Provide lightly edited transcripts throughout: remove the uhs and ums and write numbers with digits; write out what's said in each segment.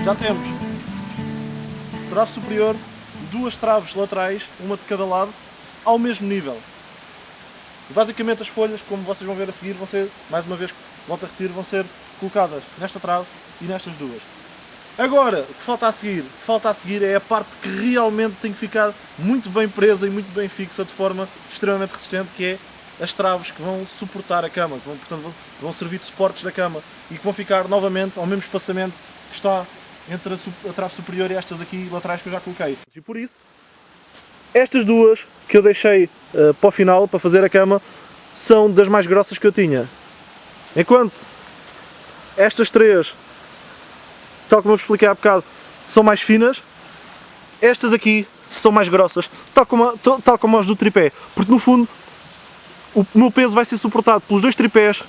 já temos trave superior, duas traves laterais, uma de cada lado, ao mesmo nível. E basicamente as folhas, como vocês vão ver a seguir, vão ser, mais uma vez, volto a repetir, vão ser colocadas nesta trave e nestas duas. Agora, o que falta a seguir é a parte que realmente tem que ficar muito bem presa e muito bem fixa, de forma extremamente resistente, que é as traves que vão suportar a cama, que vão, portanto, vão servir de suportes da cama e que vão ficar novamente ao mesmo espaçamento que está entre a trave superior e estas aqui laterais que eu já coloquei. E por isso, estas duas que eu deixei para o final, para fazer a cama, são das mais grossas que eu tinha. Enquanto estas três, tal como eu vos expliquei há bocado, são mais finas, estas aqui são mais grossas, tal como as do tripé, porque no fundo o meu peso vai ser suportado pelos dois tripés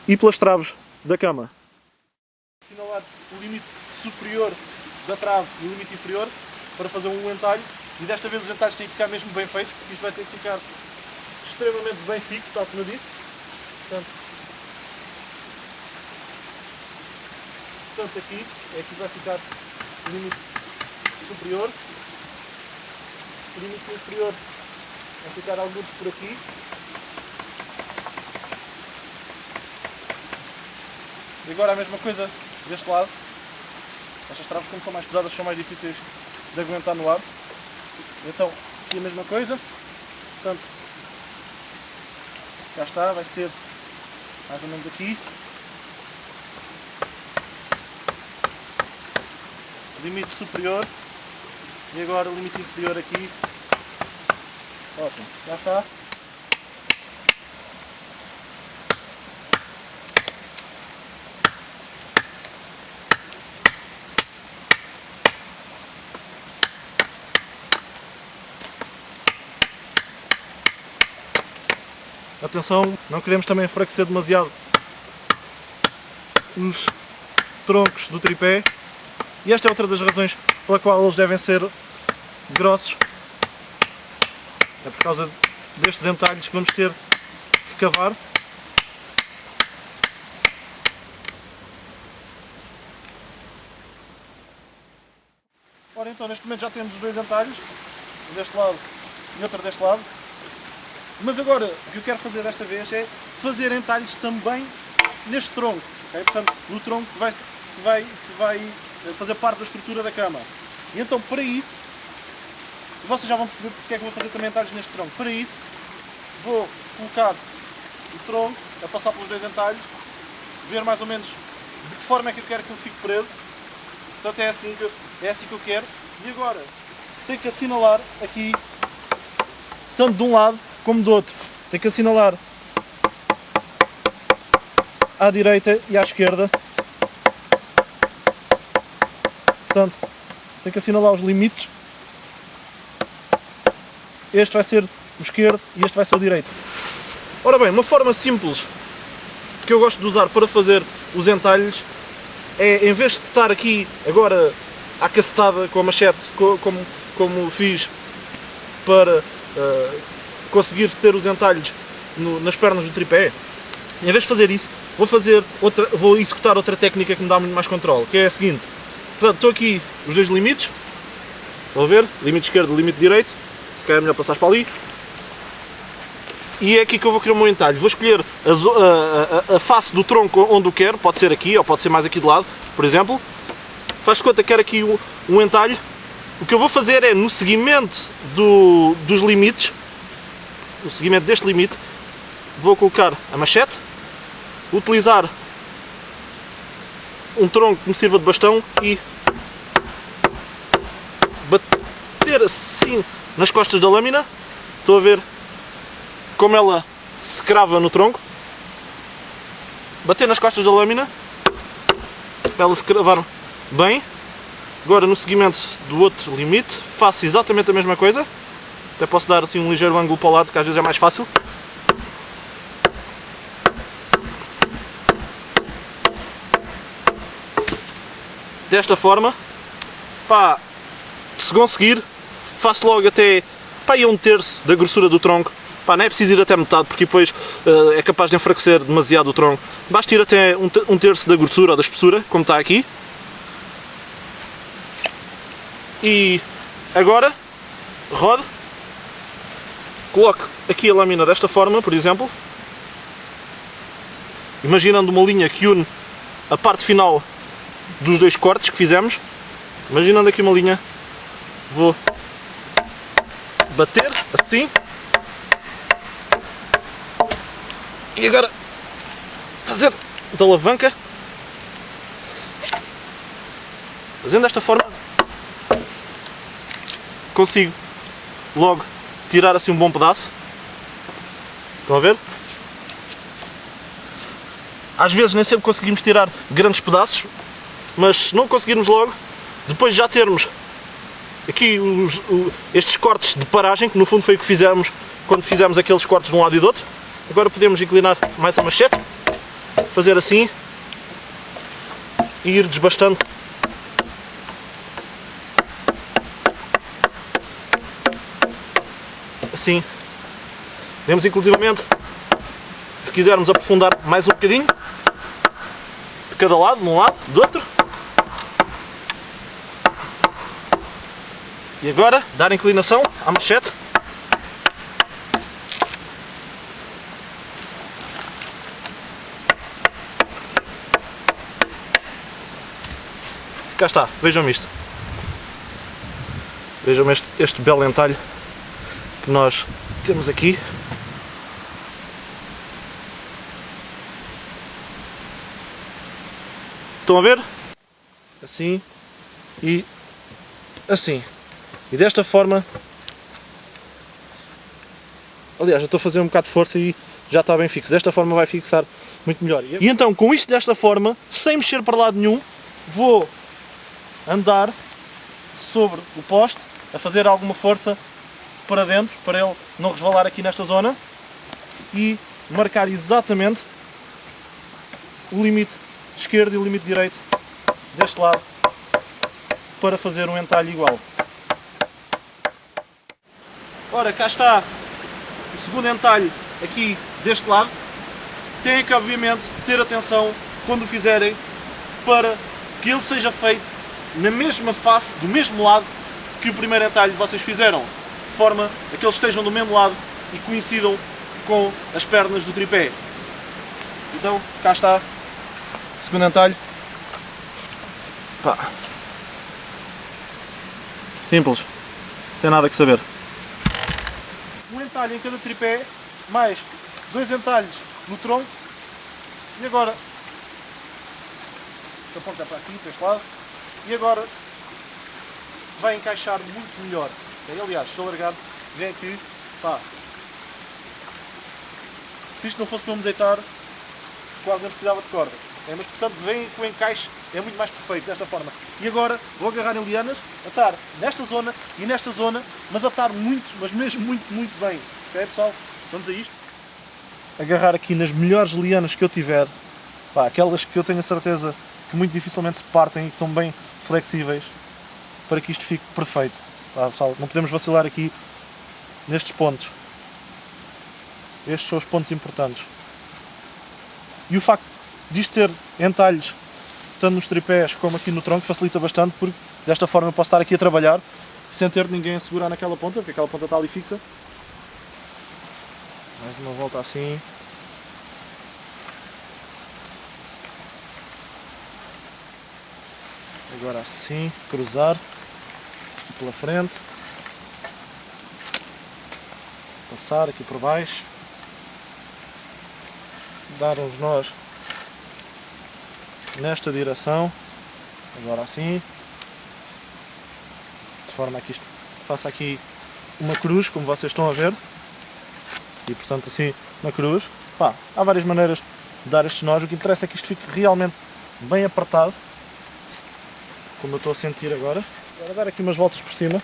e pelas traves da cama. Assinalar o limite superior da trave e o limite inferior para fazer um entalho, e desta vez os entalhos têm que ficar mesmo bem feitos, porque isto vai ter que ficar extremamente bem fixo, tal como eu disse. Portanto aqui vai ficar o limite superior, o limite inferior vai ficar alguns por aqui. E agora a mesma coisa deste lado. Estas traves, como são mais pesadas, são mais difíceis de aguentar no ar. Então aqui a mesma coisa. Portanto, já está, vai ser mais ou menos aqui. Limite superior e agora o limite inferior aqui. Ótimo, já está. Atenção, não queremos também enfraquecer demasiado os troncos do tripé. E esta é outra das razões pela qual eles devem ser grossos. É por causa destes entalhos que vamos ter que cavar. Ora então, neste momento já temos os dois entalhos, um deste lado e outro deste lado. Mas agora, o que eu quero fazer desta vez é fazer entalhos também neste tronco. Okay? Portanto, no tronco que vai fazer parte da estrutura da cama. E então, para isso, vocês já vão perceber porque é que vou fazer também entalhos neste tronco. Para isso, vou colocar o tronco a passar pelos dois entalhos, ver mais ou menos de que forma é que eu quero que ele fique preso. Portanto, é assim que eu quero. E agora, tenho que assinalar aqui, tanto de um lado como do outro. Tenho que assinalar à direita e à esquerda. Portanto, tenho que assinalar os limites. Este vai ser o esquerdo e este vai ser o direito. Ora bem, uma forma simples que eu gosto de usar para fazer os entalhos é, em vez de estar aqui agora à cacetada com a machete, como fiz para conseguir ter os entalhos nas pernas do tripé, em vez de fazer isso, vou executar outra técnica que me dá muito mais controle, que é a seguinte. Portanto, estou aqui os dois limites, vão ver, limite esquerdo e limite direito, se calhar é melhor passar para ali, e é aqui que eu vou criar o meu entalho. Vou escolher a face do tronco onde eu quero, pode ser aqui ou pode ser mais aqui de lado, por exemplo. Faz de conta que quero aqui um entalho. O que eu vou fazer é, no seguimento dos limites, o seguimento deste limite, vou colocar a machete, utilizar um tronco que me sirva de bastão e bater assim nas costas da lâmina. Estão a ver como ela se crava no tronco? Bater nas costas da lâmina para ela se cravar bem. Agora, no seguimento do outro limite, faço exatamente a mesma coisa. Até posso dar assim um ligeiro ângulo para o lado, que às vezes é mais fácil. Desta forma, pá, se conseguir, faço logo até pá, 1/3 da grossura do tronco. Pá, não é preciso ir até metade, porque depois é capaz de enfraquecer demasiado o tronco. Basta ir até 1/3 da grossura ou da espessura, como está aqui. E agora, rode, coloque aqui a lâmina desta forma, por exemplo, imaginando uma linha que une a parte final dos dois cortes que fizemos, imaginando aqui uma linha, vou bater assim, e agora fazer da alavanca, fazendo desta forma, consigo logo tirar assim um bom pedaço. Estão a ver? Às vezes nem sempre conseguimos tirar grandes pedaços, mas se não conseguirmos logo, depois de já termos aqui estes cortes de paragem, que no fundo foi o que fizemos quando fizemos aqueles cortes de um lado e do outro, agora podemos inclinar mais a machete, fazer assim e ir desbastando. Assim. Podemos inclusivamente, se quisermos aprofundar mais um bocadinho, de cada lado, de um lado, do outro. E agora, dar inclinação à machete. Cá está, vejam isto. Vejam este belo entalhe que nós temos aqui. Estão a ver? Assim e assim. E desta forma, aliás, eu estou a fazer um bocado de força e já está bem fixo. Desta forma vai fixar muito melhor. E então, com isto desta forma, sem mexer para lado nenhum, vou andar sobre o poste, a fazer alguma força para dentro, para ele não resvalar aqui nesta zona, e marcar exatamente o limite esquerdo e o limite direito deste lado, para fazer um entalhe igual. Ora, cá está o segundo entalhe aqui deste lado. Têm que obviamente ter atenção quando o fizerem, para que ele seja feito na mesma face, do mesmo lado que o primeiro entalhe que vocês fizeram, de forma a que eles estejam do mesmo lado e coincidam com as pernas do tripé. Então, cá está o segundo entalhe. Pá. Simples, não tem nada que saber. Um entalhe em cada tripé, mais 2 entalhes no tronco, e agora a ponta para aqui, para este lado, e agora vai encaixar muito melhor. Aliás, se eu largar, vem aqui, pá. Se isto não fosse para me deitar, quase não precisava de corda. Mas portanto vem com o encaixe, é muito mais perfeito desta forma. E agora vou agarrar em lianas, atar nesta zona e nesta zona, mas atar muito, mas mesmo muito bem. Ok, pessoal? Vamos a isto. Agarrar aqui nas melhores lianas que eu tiver, pá, aquelas que eu tenho a certeza que muito dificilmente se partem e que são bem flexíveis, para que isto fique perfeito. Tá, pessoal? Não podemos vacilar aqui nestes pontos. Estes são os pontos importantes. E o facto disto ter entalhes tanto nos tripés como aqui no tronco facilita bastante, porque desta forma eu posso estar aqui a trabalhar sem ter ninguém a segurar naquela ponta, porque aquela ponta está ali fixa. Mais uma volta assim. Agora assim, cruzar pela frente, passar aqui por baixo, dar uns nós nesta direção, agora assim, de forma a que isto faça aqui uma cruz, como vocês estão a ver, e portanto assim uma cruz. Pá, há várias maneiras de dar estes nós, o que interessa é que isto fique realmente bem apertado, como eu estou a sentir agora. Agora dar aqui umas voltas por cima.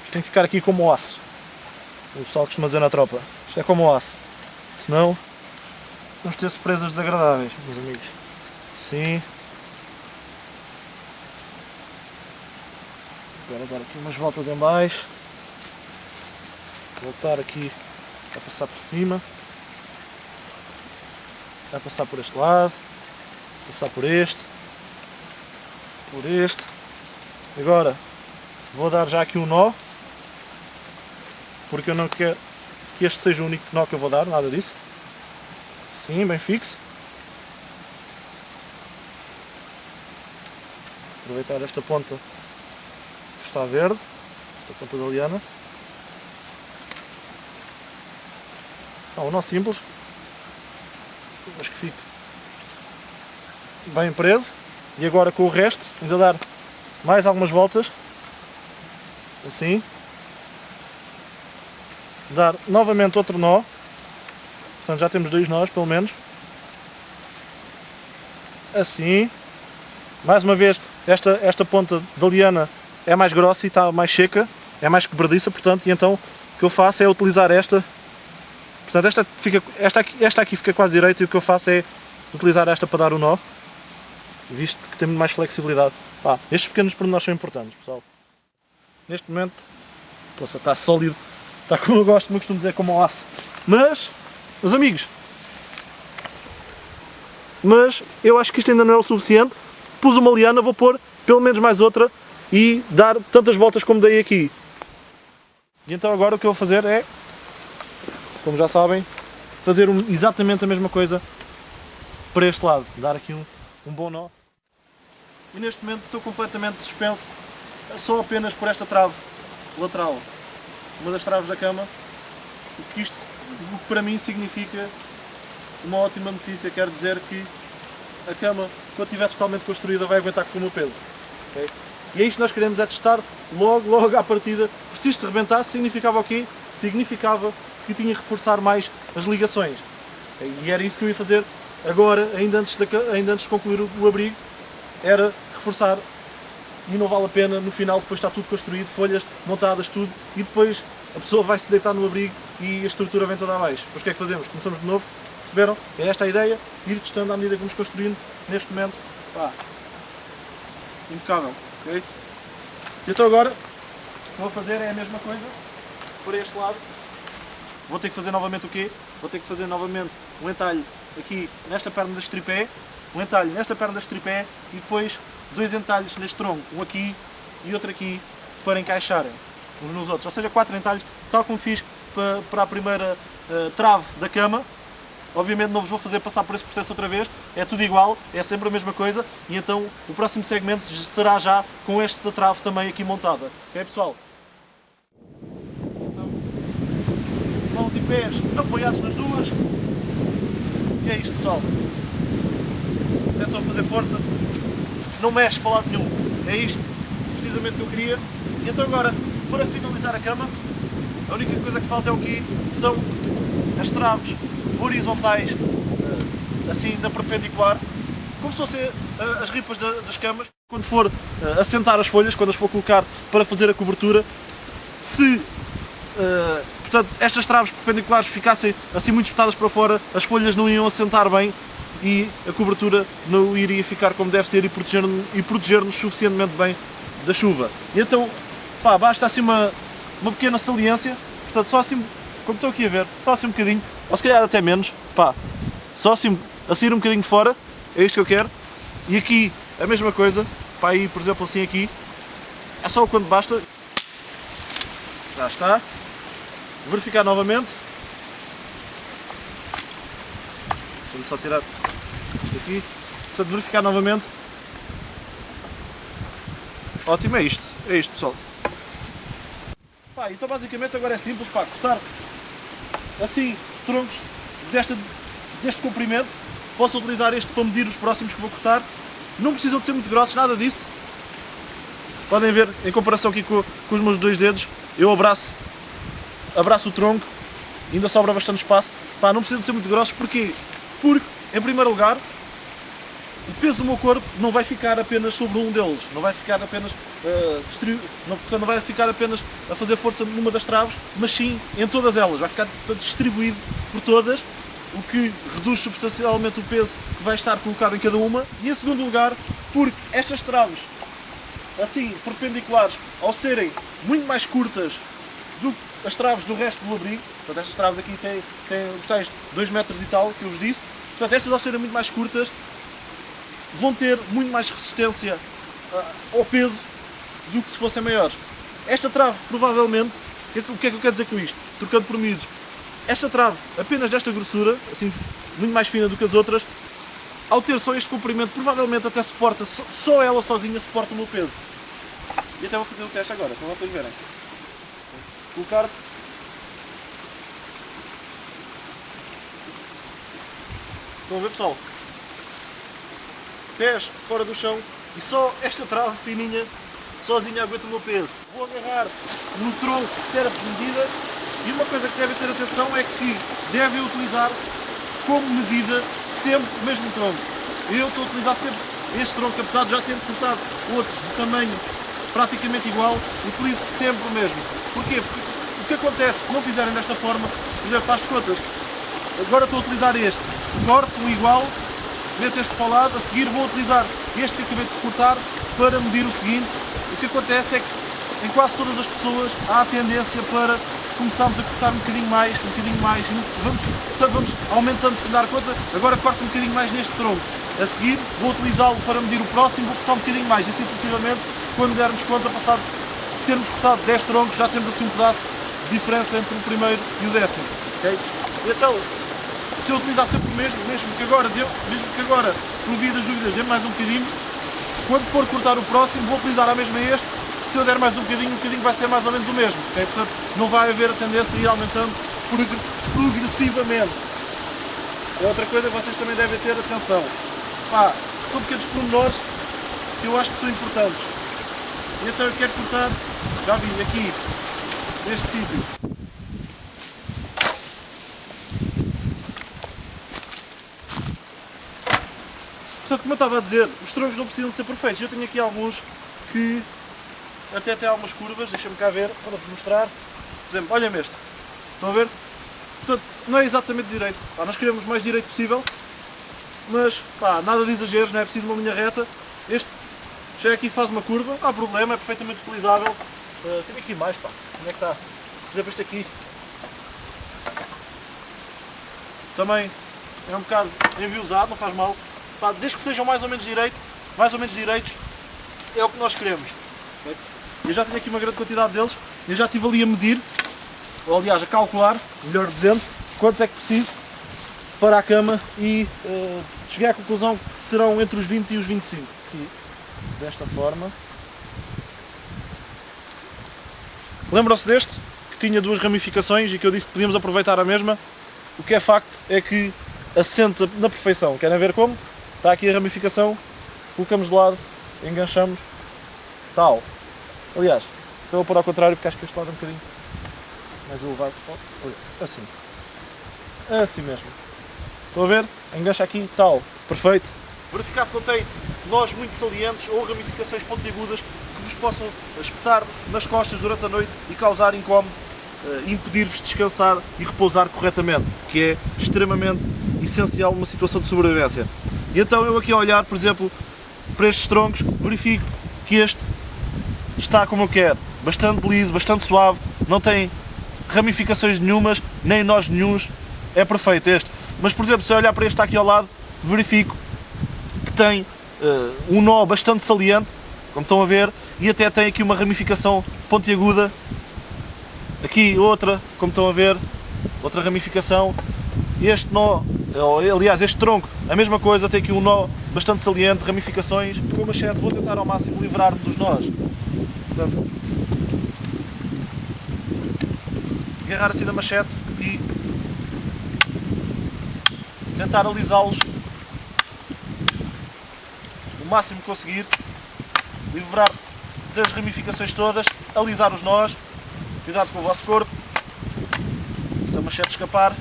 Isto tem que ficar aqui como o aço. O pessoal costuma dizer na tropa. Isto é como o aço. Senão vamos ter surpresas desagradáveis, meus amigos. Sim. Agora dar aqui umas voltas em baixo. Voltar aqui a passar por cima. A passar por este lado. Passar por este. Agora vou dar já aqui um nó, porque eu não quero que este seja o único nó que eu vou dar, nada disso. Sim, bem fixo. Aproveitar esta ponta que está verde, esta ponta da liana. Um nó simples, mas que fique bem preso. E agora com o resto, ainda dar mais algumas voltas, assim. Dar novamente outro nó, portanto já temos 2 nós pelo menos. Assim. Mais uma vez, esta ponta da liana é mais grossa e está mais seca, é mais quebradiça, portanto, e então o que eu faço é utilizar esta. Portanto, esta aqui fica quase direita, e o que eu faço é utilizar esta para dar o nó, visto que tem muito mais flexibilidade. Estes pequenos pormenores são importantes, pessoal. Neste momento, poxa, está sólido, está como eu gosto, como eu costumo dizer, como o aço. Mas, meus amigos, eu acho que isto ainda não é o suficiente. Pus uma liana, vou pôr pelo menos mais outra e dar tantas voltas como dei aqui. E então agora o que eu vou fazer é, como já sabem, fazer exatamente a mesma coisa para este lado. Dar aqui um bom nó. E neste momento estou completamente suspenso, só apenas por esta trave lateral. Uma das traves da cama. O que para mim significa uma ótima notícia. Quer dizer que a cama, quando estiver totalmente construída, vai aguentar com o meu peso. Okay? E é isto que nós queremos, é testar logo à partida. Porque se isto rebentasse, significava o quê? Significava que tinha que reforçar mais as ligações. Okay? E era isso que eu ia fazer agora, ainda antes de concluir o abrigo, era reforçar. E não vale a pena, no final, depois está tudo construído, folhas montadas, tudo, e depois a pessoa vai se deitar no abrigo e a estrutura vem toda abaixo. Mas o que é que fazemos? Começamos de novo. Perceberam? É esta a ideia, ir testando à medida que vamos construindo. Neste momento, impecável, ok? Então agora, o que vou fazer é a mesma coisa, por este lado. Vou ter que fazer novamente o quê? Vou ter que fazer novamente um entalhe aqui nesta perna deste tripé, um entalhe nesta perna deste tripé e depois 2 entalhes neste tronco, um aqui e outro aqui, para encaixarem uns nos outros. Ou seja, 4 entalhes, tal como fiz para a primeira trave da cama. Obviamente não vos vou fazer passar por esse processo outra vez, é tudo igual, é sempre a mesma coisa, e então o próximo segmento será já com esta trave também aqui montada. Ok, pessoal? Então, mãos e pés apoiados nas duas, e é isto, pessoal. Até estou a fazer força, não mexe para lado nenhum, é isto precisamente que eu queria. E então agora, para finalizar a cama, a única coisa que falta é o quê? São as traves horizontais, assim na perpendicular, como se fossem as ripas das camas. Quando for assentar as folhas, quando as for colocar para fazer a cobertura, se portanto, estas traves perpendiculares ficassem assim muito espetadas para fora, as folhas não iam assentar bem e a cobertura não iria ficar como deve ser e proteger-nos suficientemente bem da chuva. E então, basta assim uma pequena saliência, portanto, só assim, como estão aqui a ver, só assim um bocadinho, ou se calhar até menos, só assim a sair um bocadinho de fora, é isto que eu quero. E aqui a mesma coisa, aí por exemplo assim aqui, é só o quanto basta. Já está. Verificar novamente. Deixa-me só tirar isto aqui. Portanto, verificar novamente. Ótimo, é isto pessoal. Então basicamente agora é simples, cortar assim troncos deste comprimento. Posso utilizar este para medir os próximos que vou cortar. Não precisam de ser muito grossos, nada disso. Podem ver, em comparação aqui com os meus 2 dedos, eu abraço o tronco, ainda sobra bastante espaço. Não precisam de ser muito grossos, porquê? Porque, em primeiro lugar, o peso do meu corpo não vai ficar apenas sobre um deles, não vai ficar apenas portanto, não vai ficar apenas a fazer força numa das traves, mas sim em todas elas, vai ficar distribuído por todas, o que reduz substancialmente o peso que vai estar colocado em cada uma. E em segundo lugar, porque estas traves, assim, perpendiculares, ao serem muito mais curtas do que as traves do resto do abrigo, portanto estas traves aqui têm os tais 2 metros e tal, que eu vos disse, portanto estas ao serem muito mais curtas, vão ter muito mais resistência ao peso do que se fossem maiores. Esta trave, provavelmente, o que é que eu quero dizer com isto? Trocando por miúdos. Esta trave, apenas desta grossura, assim, muito mais fina do que as outras, ao ter só este comprimento, provavelmente até suporta, só ela sozinha suporta o meu peso. E até vou fazer o teste agora, para vocês verem. Colocar. Estão a ver, pessoal? Pés fora do chão e só esta trave fininha sozinha aguenta o meu peso. Vou agarrar no tronco que serve de medida e uma coisa que devem ter atenção é que devem utilizar como medida sempre o mesmo tronco. Eu estou a utilizar sempre este tronco, apesar de já ter cortado outros de tamanho praticamente igual, utilizo sempre o mesmo. Porquê? Porque o que acontece se não fizerem desta forma, por exemplo, faz de contas, agora estou a utilizar este, corto o igual, meto este para o lado, a seguir vou utilizar este que acabei de cortar para medir o seguinte. O que acontece é que em quase todas as pessoas há a tendência para começarmos a cortar um bocadinho mais, portanto vamos aumentando sem dar conta, agora corto um bocadinho mais neste tronco, a seguir vou utilizá-lo para medir o próximo, vou cortar um bocadinho mais, e assim sucessivamente, quando dermos conta, passado termos cortado 10 troncos, já temos assim um pedaço de diferença entre o primeiro e o décimo. Okay? Então, se eu utilizar sempre o mesmo que agora, por via das dúvidas, dê mais um bocadinho, quando for cortar o próximo, vou utilizar a mesma este. Se eu der mais um bocadinho vai ser mais ou menos o mesmo. Okay? Portanto, não vai haver a tendência a ir aumentando progressivamente. É outra coisa que vocês também devem ter atenção. Pá, são pequenos pormenores que eu acho que são importantes. E então eu quero cortar, já vi, aqui, neste sítio. Portanto, como eu estava a dizer, os troncos não precisam de ser perfeitos. Eu tenho aqui alguns que até têm algumas curvas, deixa-me cá ver, para vos mostrar. Por exemplo, olhem-me este. Estão a ver? Portanto, não é exatamente direito. Pá, nós queremos o mais direito possível, mas pá, nada de exageros, não é preciso uma linha reta. Este já aqui faz uma curva, não há problema, é perfeitamente utilizável. Tenho aqui mais, pá. Onde é que está? Por exemplo, este aqui. Também é um bocado enviosado, não faz mal. Pá, desde que sejam mais ou menos direitos, é o que nós queremos. Okay? Eu já tenho aqui uma grande quantidade deles, eu já estive ali a medir, ou aliás a calcular, melhor dizendo, quantos é que preciso para a cama e cheguei à conclusão que serão entre os 20 e os 25. Aqui, desta forma. Lembram-se deste, que tinha duas ramificações e que eu disse que podíamos aproveitar a mesma? O que é facto é que assenta na perfeição. Querem ver como? Está aqui a ramificação, colocamos de lado, enganchamos, tal. Aliás, estou a pôr ao contrário porque acho que este lado é um bocadinho mais elevado. Olha, assim. Assim mesmo. Estão a ver? Engancha aqui, tal. Perfeito. Verificar se não tem nós muito salientes ou ramificações pontiagudas que vos possam espetar nas costas durante a noite e causar incómodo, impedir-vos de descansar e repousar corretamente, que é extremamente essencial numa situação de sobrevivência. E então eu aqui a olhar, por exemplo, para estes troncos, verifico que este está como eu quero, bastante liso, bastante suave, não tem ramificações nenhumas, nem nós nenhuns, é perfeito este. Mas por exemplo, se eu olhar para este que está aqui ao lado, verifico que tem um nó bastante saliente, como estão a ver, e até tem aqui uma ramificação pontiaguda, aqui outra, como estão a ver, outra ramificação. Este nó, aliás este tronco, a mesma coisa, tem aqui um nó bastante saliente, ramificações. Com o machete vou tentar ao máximo livrar-me dos nós. Portanto, agarrar assim na machete e tentar alisá-los o máximo que conseguir, livrar das ramificações todas, alisar os nós. Cuidado com o vosso corpo, se a machete escapar.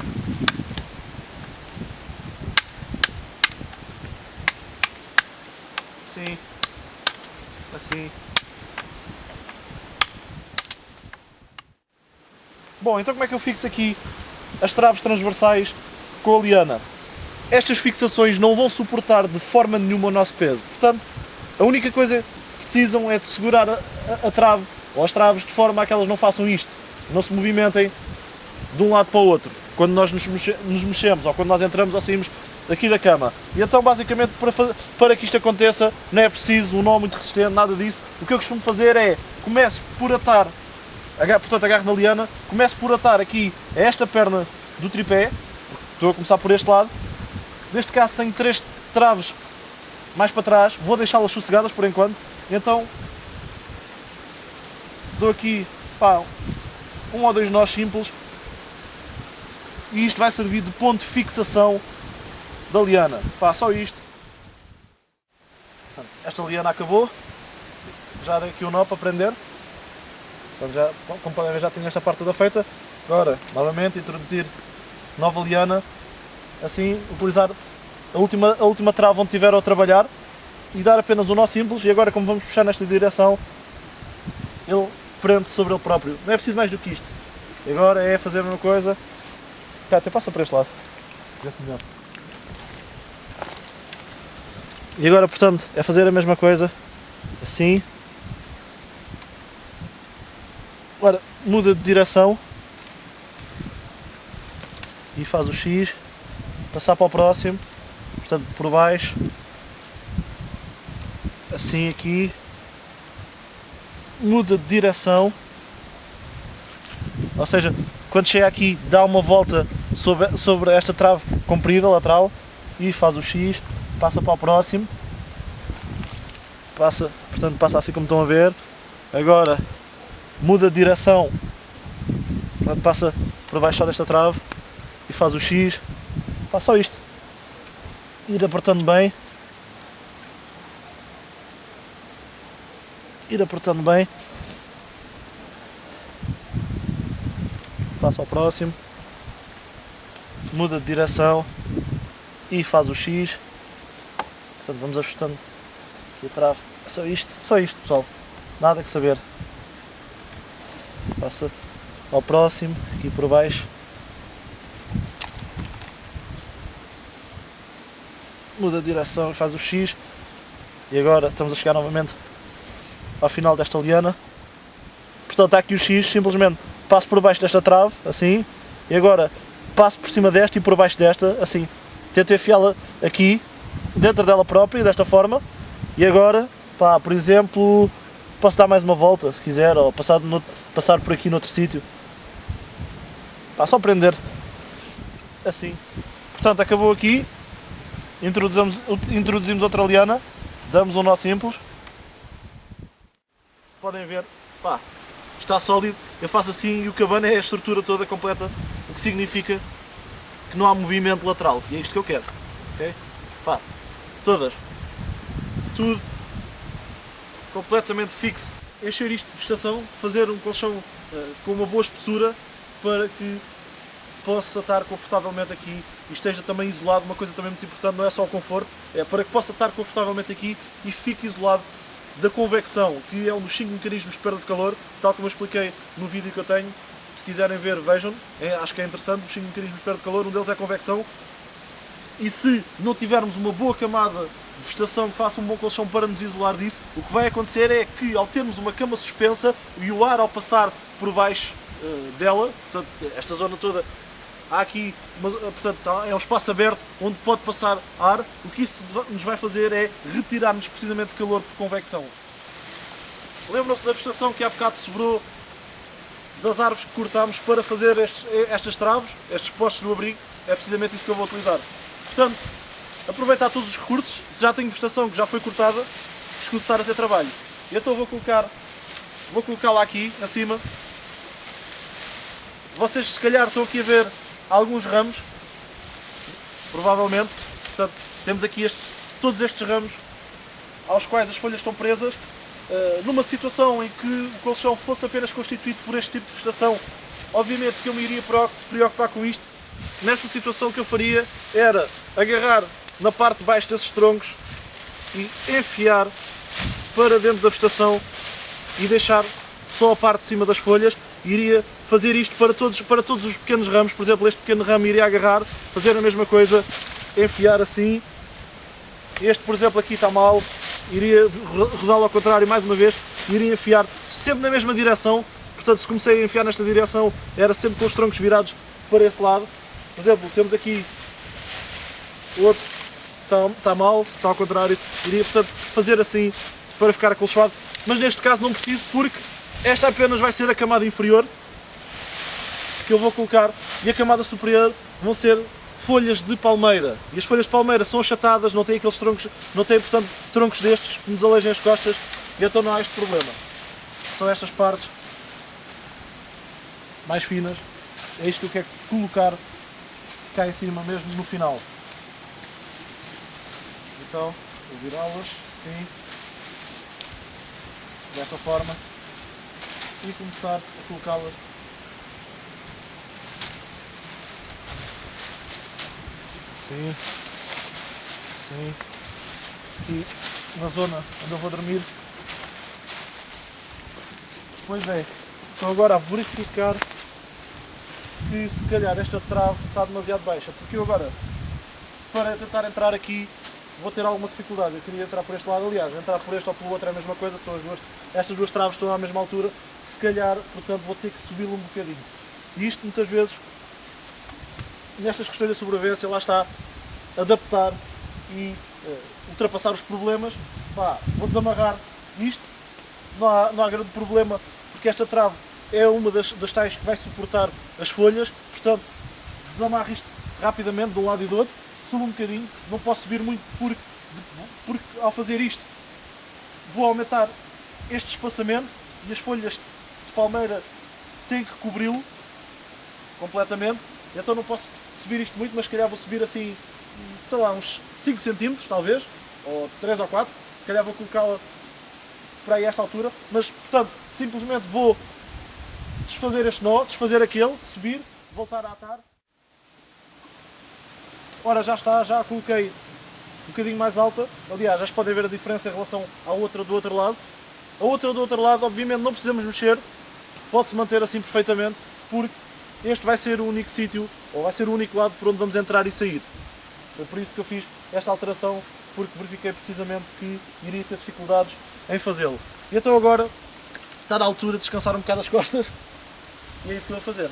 Assim, assim. Bom, então como é que eu fixo aqui as traves transversais com a liana? Estas fixações não vão suportar de forma nenhuma o nosso peso, portanto a única coisa que precisam é de segurar a trave ou as traves de forma a que elas não façam isto, não se movimentem de um lado para o outro quando nós nos mexemos ou quando nós entramos ou saímos aqui da cama. E então basicamente para que isto aconteça não é preciso um nó muito resistente, nada disso. O que eu costumo fazer é, começo por atar, portanto agarro na liana, começo por atar aqui a esta perna do tripé, estou a começar por este lado. Neste caso tenho 3 traves mais para trás, vou deixá-las sossegadas por enquanto, então dou aqui, pá, 1 ou 2 nós simples e isto vai servir de ponto de fixação da liana. Pá, só isto. Esta liana acabou, já dei aqui o nó para prender, então já, como podem ver, já tenho esta parte toda feita. Agora, novamente, introduzir nova liana, assim, utilizar a última trava onde tiver a trabalhar e dar apenas um nó simples. E agora, como vamos puxar nesta direção, ele prende-se sobre ele próprio. Não é preciso mais do que isto. E agora é fazer a mesma coisa. Tá, até passa para este lado. Melhor. E agora, portanto, é fazer a mesma coisa, assim. Agora, muda de direção e faz o X, passar para o próximo, portanto, por baixo, assim aqui, muda de direção, ou seja, quando chega aqui dá uma volta sobre esta trave comprida, lateral, e faz o X, passa para o próximo, portanto passa assim como estão a ver. Agora muda de direção, portanto, passa por baixo só desta trave e faz o X, faz só isto, ir apertando bem, passa ao próximo, muda de direção e faz o X. Portanto, vamos ajustando aqui a trave. É só isto pessoal, nada que saber. Passa ao próximo, aqui por baixo, muda de direção e faz o X. E agora estamos a chegar novamente ao final desta liana. Portanto, está aqui o X, simplesmente passo por baixo desta trave, assim, e agora passo por cima desta e por baixo desta, assim. Tento enfiá-la aqui, dentro dela própria, desta forma, e agora, pá, por exemplo, posso dar mais uma volta, se quiser, ou passar por aqui noutro sítio. Pá, só prender, assim. Portanto, acabou aqui, introduzimos outra liana, damos um nó simples. Podem ver, pá, está sólido, eu faço assim e o cabana é a estrutura toda completa, o que significa que não há movimento lateral, e é isto que eu quero, ok? Pá, todas, tudo completamente fixo. Encher isto de vegetação, fazer um colchão com uma boa espessura para que possa estar confortavelmente aqui e esteja também isolado. Uma coisa também muito importante, não é só o conforto, é para que possa estar confortavelmente aqui e fique isolado da convecção, que é um dos 5 mecanismos de perda de calor, tal como eu expliquei no vídeo que eu tenho. Se quiserem ver, vejam, acho que é interessante, os 5 mecanismos de perda de calor, um deles é a convecção. E se não tivermos uma boa camada de vegetação que faça um bom colchão para nos isolar disso, o que vai acontecer é que, ao termos uma cama suspensa e o ar ao passar por baixo dela, portanto, esta zona toda, há aqui, portanto, é um espaço aberto onde pode passar ar, o que isso nos vai fazer é retirar-nos precisamente de calor por convecção. Lembram-se da vegetação que há bocado sobrou das árvores que cortámos para fazer estas traves, estes postos do abrigo? É precisamente isso que eu vou utilizar. Portanto, aproveitar todos os recursos. Se já tenho vegetação que já foi cortada, escuso estar a ter trabalho. E então vou colocá-la aqui acima. Vocês se calhar estão aqui a ver alguns ramos, provavelmente. Portanto, temos aqui todos estes ramos aos quais as folhas estão presas. Numa situação em que o colchão fosse apenas constituído por este tipo de vegetação, obviamente que eu me iria preocupar com isto. Nessa situação, o que eu faria era agarrar na parte de baixo desses troncos e enfiar para dentro da vegetação e deixar só a parte de cima das folhas. Iria fazer isto para todos os pequenos ramos. Por exemplo, este pequeno ramo iria agarrar, fazer a mesma coisa, enfiar assim. Este, por exemplo, aqui está mal, iria rodá-lo ao contrário mais uma vez, iria enfiar sempre na mesma direção. Portanto, se comecei a enfiar nesta direção, era sempre com os troncos virados para esse lado. Por exemplo, temos aqui o outro está mal, está ao contrário. Iria, portanto, fazer assim para ficar acolchoado. Mas neste caso não preciso, porque esta apenas vai ser a camada inferior que eu vou colocar, e a camada superior vão ser folhas de palmeira. E as folhas de palmeira são achatadas, não têm aqueles troncos, não têm, portanto, troncos destes que nos alejem as costas, e então não há este problema. São estas partes mais finas, é isto que eu quero colocar cá em cima mesmo no final. Então, vou virá-las, assim, desta forma, e começar a colocá-las assim, assim, e na zona onde eu vou dormir. Pois é, então agora a verificar que se calhar esta trave está demasiado baixa, porque eu agora, para tentar entrar aqui, vou ter alguma dificuldade. Eu queria entrar por este lado, aliás, entrar por este ou pelo outro é a mesma coisa, estas duas traves estão à mesma altura, se calhar, portanto, vou ter que subi-lo um bocadinho. E isto, muitas vezes, nestas questões da sobrevivência, lá está, adaptar e ultrapassar os problemas. Pá, vou desamarrar isto, não há grande problema, porque esta trave é uma das tais que vai suportar as folhas, portanto, desamarro isto rapidamente de um lado e do outro, subo um bocadinho, não posso subir muito porque ao fazer isto vou aumentar este espaçamento e as folhas de palmeira têm que cobri-lo completamente, então não posso subir isto muito, mas se calhar vou subir assim, sei lá, uns 5 cm talvez, ou 3 ou 4, se calhar vou colocá-la para aí a esta altura, mas portanto simplesmente vou desfazer este nó, desfazer aquele, subir, voltar a atar. Ora, já está, já a coloquei um bocadinho mais alta, aliás, já podem ver a diferença em relação à outra do outro lado. A outra do outro lado, obviamente, não precisamos mexer, pode-se manter assim perfeitamente, porque este vai ser o único sítio, ou vai ser o único lado por onde vamos entrar e sair. Foi por isso que eu fiz esta alteração, porque verifiquei precisamente que iria ter dificuldades em fazê-lo. E então agora está na altura de descansar um bocado as costas, e é isso que eu vou fazer.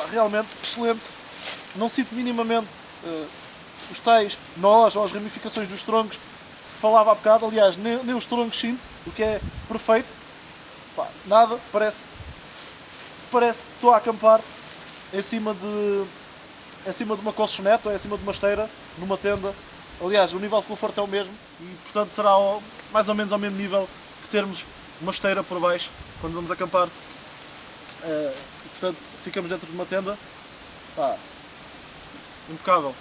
Realmente excelente, não sinto minimamente os tais nós ou as ramificações dos troncos que falava há bocado, aliás, nem os troncos sinto, o que é perfeito. Pá, nada, parece que estou a acampar em cima de uma colchonete ou em cima de uma esteira, numa tenda. Aliás, o nível de conforto é o mesmo e, portanto, será mais ou menos ao mesmo nível que termos uma esteira por baixo quando vamos acampar. Portanto, ficamos dentro de uma tenda. Pá, impecável.